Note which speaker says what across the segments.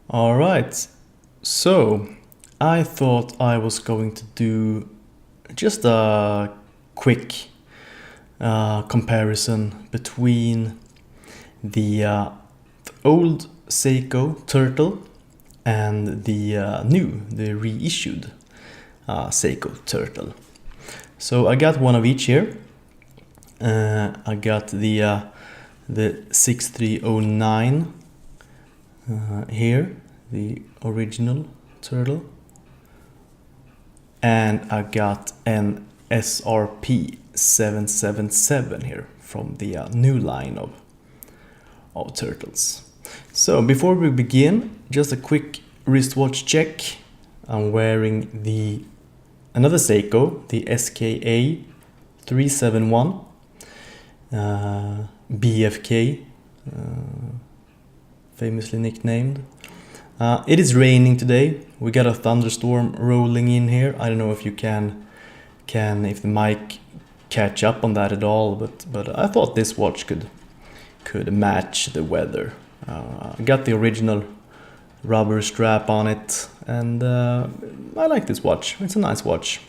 Speaker 1: All right, so I thought I was going to do just a quick comparison between the old Seiko Turtle and the reissued Seiko Turtle. So I got one of each here. I got the 6309 here, the original turtle, and I got an SRP777 here from the new line of turtles. So before we begin, just a quick wristwatch check. I'm wearing another Seiko, the SKA371 BFK, famously nicknamed. It is raining today. We got a thunderstorm rolling in here. I don't know if you can if the mic catch up on that at all, but I thought this watch could match the weather. I got the original rubber strap on it, and I like this watch. It's a nice watch.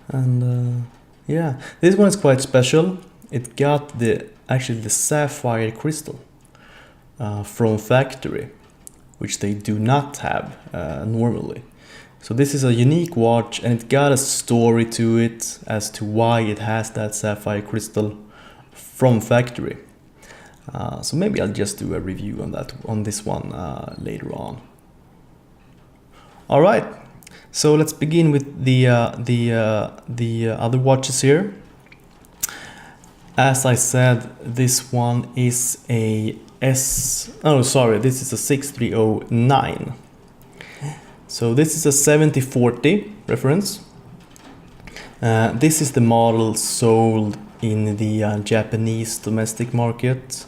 Speaker 1: And yeah, this one is quite special. It got actually the sapphire crystal from factory, which they do not have normally. So this is a unique watch, and it got a story to it as to why it has that sapphire crystal from factory. So maybe I'll just do a review on this one later on. All right, so let's begin with the other watches here. As I said, this one is this is a 6309. So this is a 7040 reference. This is the model sold in the Japanese domestic market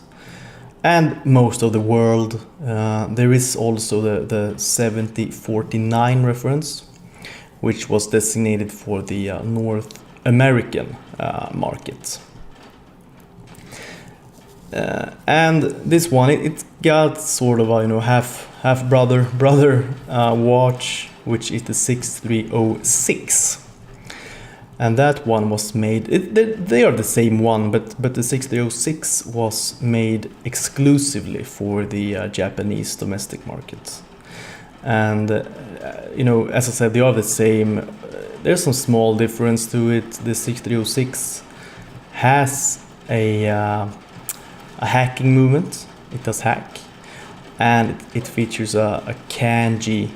Speaker 1: and most of the world. There is also the 7049 reference, which was designated for the North American market. And this one, it got sort of a half brother watch, which is the 6306, and that one was made. They are the same one, but the 6306 was made exclusively for the Japanese domestic market. And as I said, they are the same. There's some small difference to it. The 6306 has a hacking movement. It does hack, and it features a kanji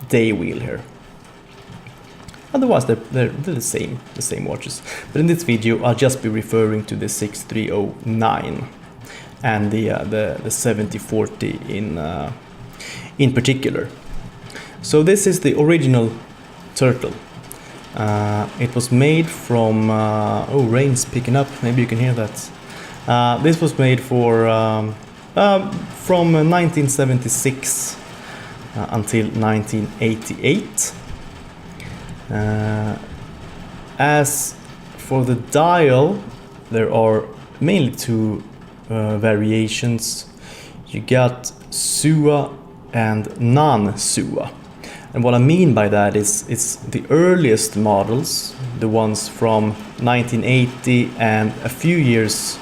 Speaker 1: day wheel here. Otherwise, they're the same watches. But in this video, I'll just be referring to the 6309 and the 7040 in particular. So this is the original Turtle. It was made from rain's picking up. Maybe you can hear that. This was made from 1976 until 1988. As for the dial, there are mainly two variations. You got Sua and non-Sua. And what I mean by that is it's the earliest models, the ones from 1980 and a few years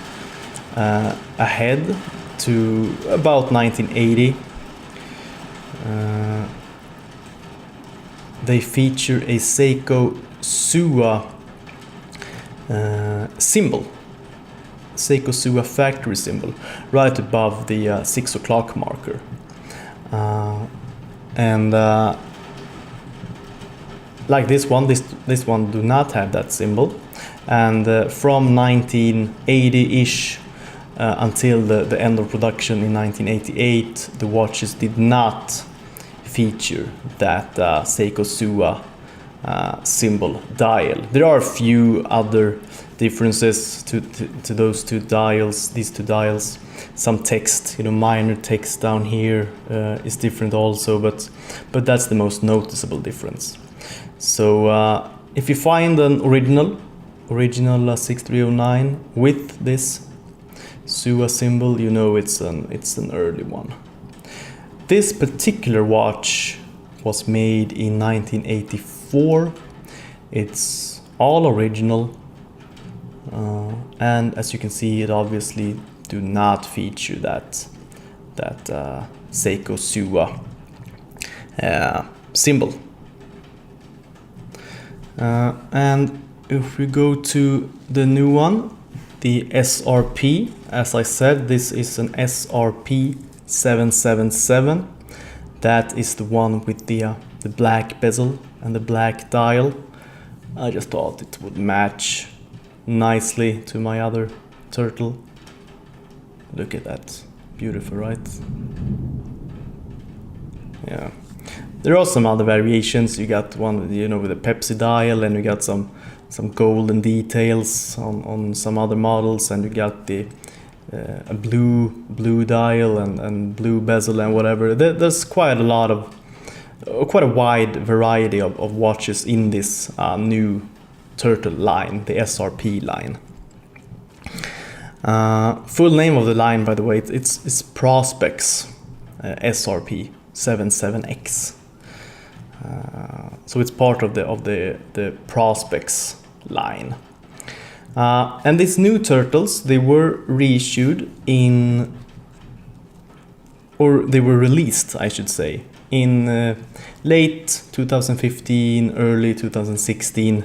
Speaker 1: ahead to about 1980. They feature a Seiko Sua symbol, Seiko Sua factory symbol, right above the 6 o'clock marker. And like this one do not have that symbol. And from 1980-ish until the end of production in 1988, the watches did not feature that Seiko Sua symbol dial. There are a few other differences to those two dials. These two dials, some text, minor text down here is different also, but that's the most noticeable difference. So if you find an original 6309 with this Sua symbol, it's an early one. This particular watch was made in 1984. It's all original, and as you can see, it obviously do not feature that Seiko SUA symbol. And if we go to the new one, the SRP, as I said, this is an SRP777. That is the one with the black bezel and the black dial. I just thought it would match nicely to my other turtle. Look at that, beautiful, right? Yeah. There are some other variations. You got one, you know, with a Pepsi dial, and you got some golden details on some other models, and you got the a blue dial and blue bezel and whatever. There's quite a wide variety of watches in this new turtle line, the SRP line. Full name of the line, by the way, it's Prospex SRP77X. So it's part of the Prospex line. And these new turtles, they were reissued they were released, I should say, in late 2015, early 2016.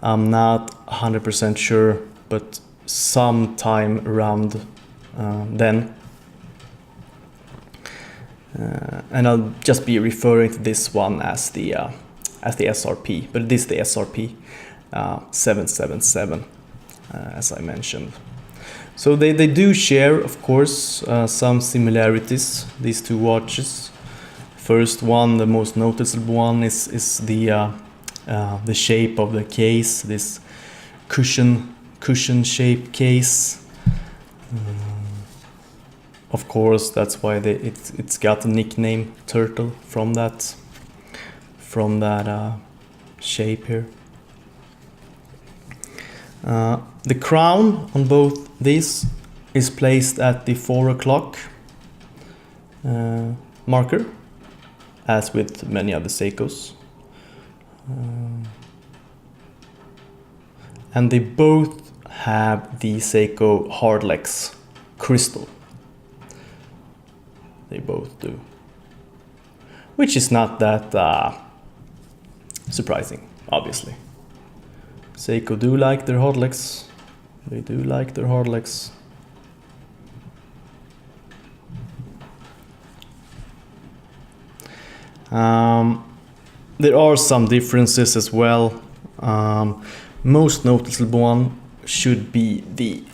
Speaker 1: I'm not 100% sure, but sometime around then. And I'll just be referring to this one as the SRP, but it is the SRP 777, as I mentioned. So they do share, of course, some similarities, these two watches. First one, the most noticeable one, is the shape of the case, this cushion shaped case. Of course, that's why it's got the nickname turtle from that shape here. The crown on both these is placed at the 4 o'clock marker, as with many other Seikos. And they both have the Seiko Hardlex crystal. They both do. Which is not that surprising, obviously. Seiko do like their Hardlex. They do like their Hardlex. There are some differences as well. Most noticeable one should be the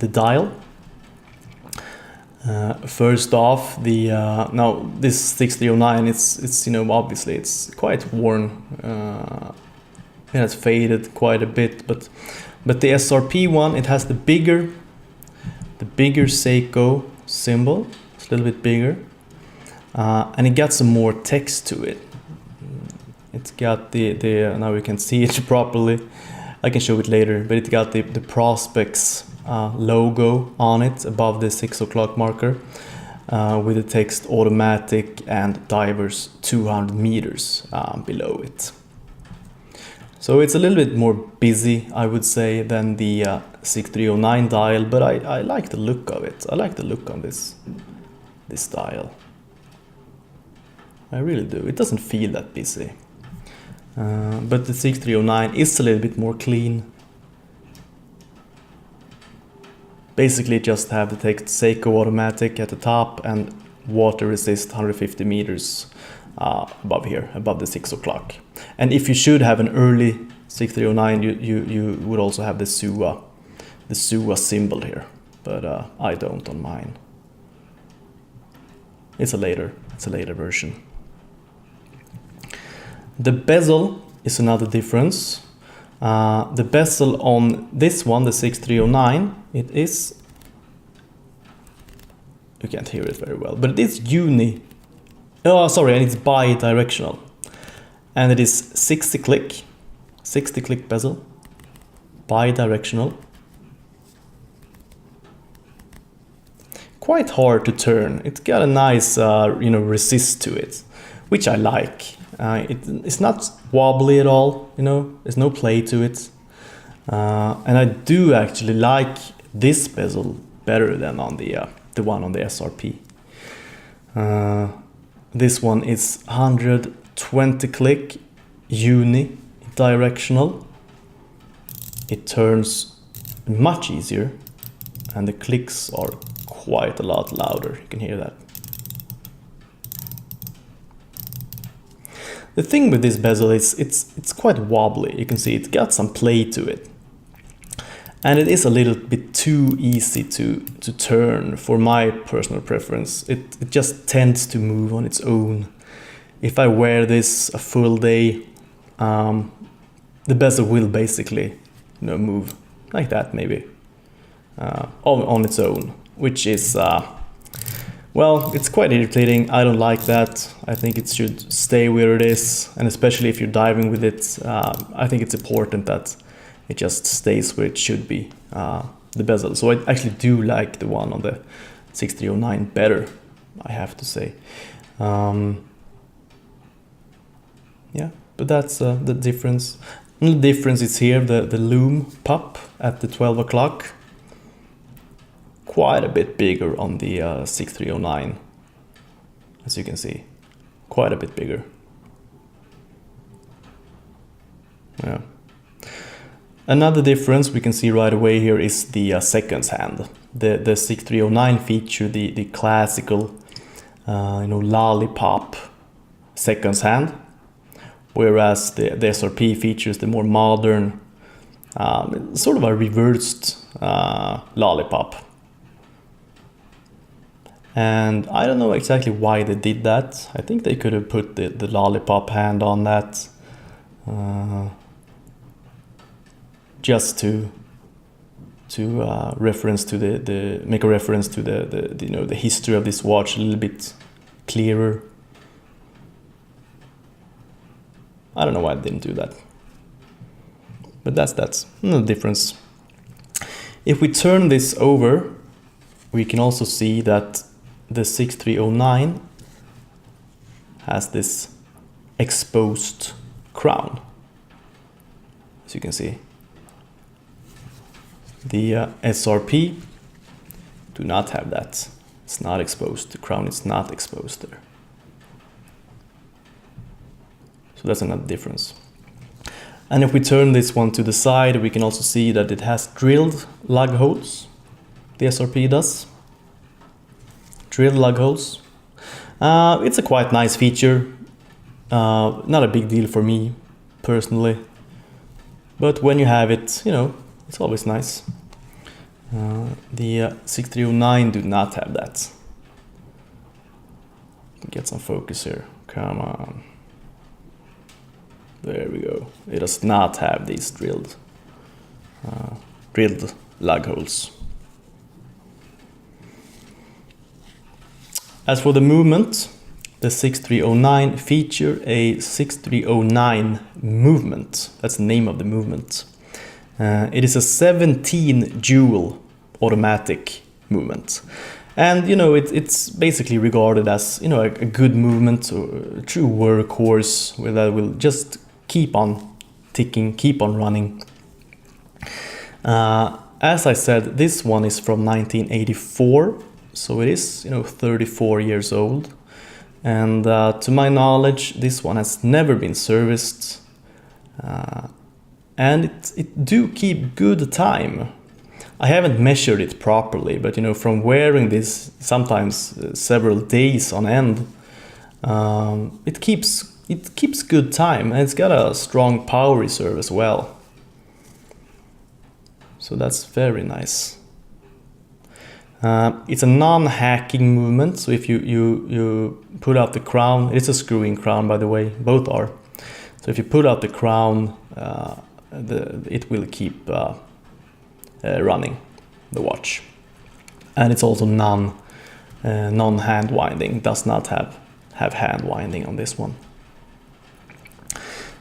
Speaker 1: dial. First off, now this 6309, it's obviously it's quite worn. It has faded quite a bit, but the SRP one, it has the bigger Seiko symbol. It's a little bit bigger, and it got some more text to it. It's got the now we can see it properly. I can show it later, but it got the Prospex logo on it above the 6 o'clock marker, with the text automatic and divers 200 meters below it. So it's a little bit more busy, I would say, than the 6309 dial, but I like the look of it. I like the look on this dial. I really do. It doesn't feel that busy. But the 6309 is a little bit more clean. Basically just have the text Seiko automatic at the top and water resist 150 meters above here, above the 6 o'clock. And if you should have an early 6309, you would also have the SUA symbol here, but I don't on mine. It's a later version. The bezel is another difference. The bezel on this one, the 6309, it is, you can't hear it very well, but it is and it's bi-directional. And it is 60 click bezel, bi-directional. quite hard to turn. It's got a nice, resist to it, which I like. It's not wobbly at all, there's no play to it. And I do actually like this bezel better than on the one on the SRP. This one is 120 click unidirectional. It turns much easier and the clicks are quite a lot louder. You can hear that. The thing with this bezel is it's quite wobbly. You can see it's got some play to it. And it is a little bit too easy to turn for my personal preference. It just tends to move on its own. If I wear this a full day, the bezel will basically move like that maybe on its own, which is well, it's quite irritating. I don't like that. I think it should stay where it is, and especially if you're diving with it, I think it's important that it just stays where it should be, the bezel. So I actually do like the one on the 6309 better, I have to say. Yeah, but that's the difference. And the difference is here, the loom pop at the 12 o'clock. Quite a bit bigger on the 6309, as you can see. Quite a bit bigger. Yeah. Another difference we can see right away here is the seconds hand. The 6309 feature the classical, lollipop seconds hand, whereas the SRP features the more modern, sort of a reversed lollipop. And I don't know exactly why they did that. I think they could have put the lollipop hand on that. Just to reference to make a reference to the history of this watch a little bit clearer. I don't know why I didn't do that, but that's no difference. If we turn this over, we can also see that the 6309 has this exposed crown, as you can see. The SRP do not have that. It's not exposed. The crown is not exposed there. So that's another difference. And if we turn this one to the side, we can also see that it has drilled lug holes. The SRP does. Drilled lug holes. It's a quite nice feature. Not a big deal for me, personally. But when you have it, it's always nice. The 6309 do not have that. Get some focus here. Come on. There we go. It does not have these drilled lug holes. As for the movement, the 6309 feature a 6309 movement. That's the name of the movement. It is a 17 jewel automatic movement. And it's basically regarded as a good movement, or a true workhorse where that will just keep on ticking, keep on running. As I said, this one is from 1984, so it is 34 years old. And to my knowledge, this one has never been serviced, and it do keep good time. I haven't measured it properly, but from wearing this sometimes several days on end, it keeps good time, and it's got a strong power reserve as well. So that's very nice. It's a non-hacking movement, so if you pull out the crown, it's a screw-in crown, by the way, both are. So if you pull out the crown, it will keep running the watch, and it's also non-hand winding. Does not have hand winding on this one.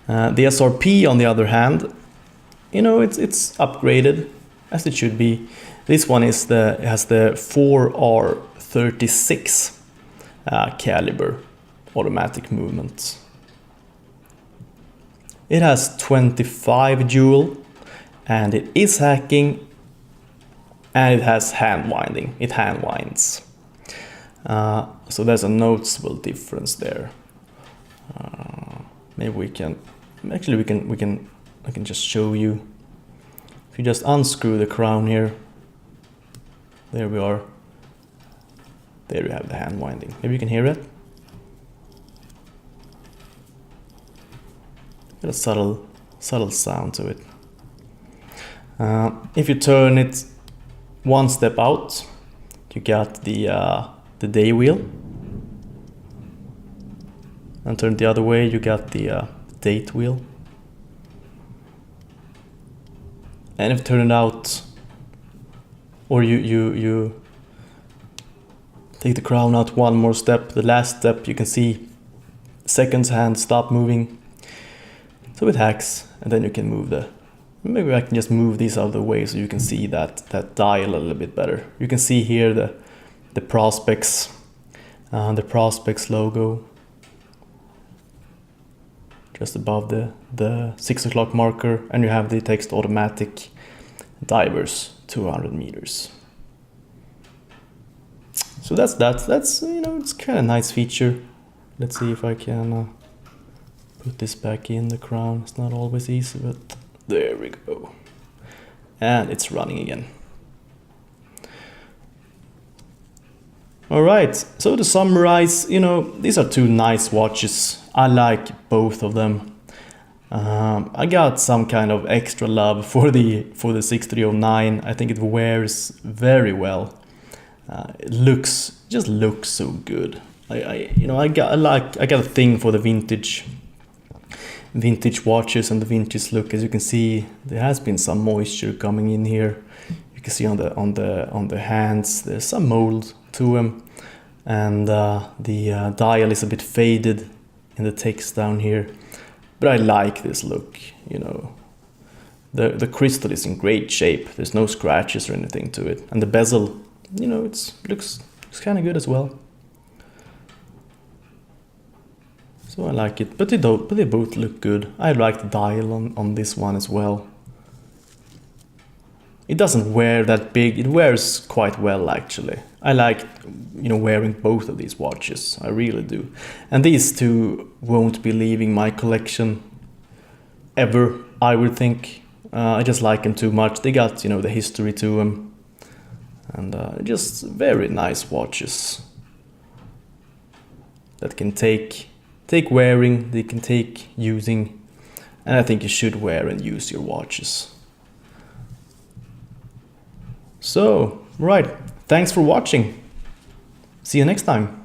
Speaker 1: The SRP, on the other hand, it's upgraded as it should be. This one has the 4R 36 caliber automatic movement. It has 25 jewel, and it is hacking, and it has hand winding. It hand winds. So there's a noticeable difference there. Maybe we can, actually I can just show you. If you just unscrew the crown here, there we are. There you have the hand winding. Maybe you can hear it. Got a subtle sound to it. If you turn it one step out, you got the day wheel, and turn the other way, you got the date wheel. And if you turn it out, or you take the crown out one more step, the last step, you can see seconds hand stop moving. So it hacks, and then you can move maybe I can just move these out of the way so you can see that dial a little bit better. You can see here the Prospex logo just above the 6 o'clock marker, and you have the text automatic divers 200 meters. So that's it's kind of nice feature. Let's see if I can put this back in the crown. It's not always easy, but there we go. And it's running again. Alright, so to summarize, these are two nice watches. I like both of them. I got some kind of extra love for the 6309. I think it wears very well. It just looks so good. I got a thing for the vintage watches and the vintage look. As you can see, there has been some moisture coming in here. You can see on the hands there's some mold to them, and the dial is a bit faded in the text down here, but I like this look. The crystal is in great shape. There's no scratches or anything to it, and the bezel, it looks kind of good as well. So I like it, but they both look good. I like the dial on this one as well. It doesn't wear that big. It wears quite well, actually. I like, wearing both of these watches. I really do. And these two won't be leaving my collection ever, I would think. I just like them too much. They got, the history to them. And just very nice watches that can take wearing, they can take using, and I think you should wear and use your watches. So, right, thanks for watching. See you next time.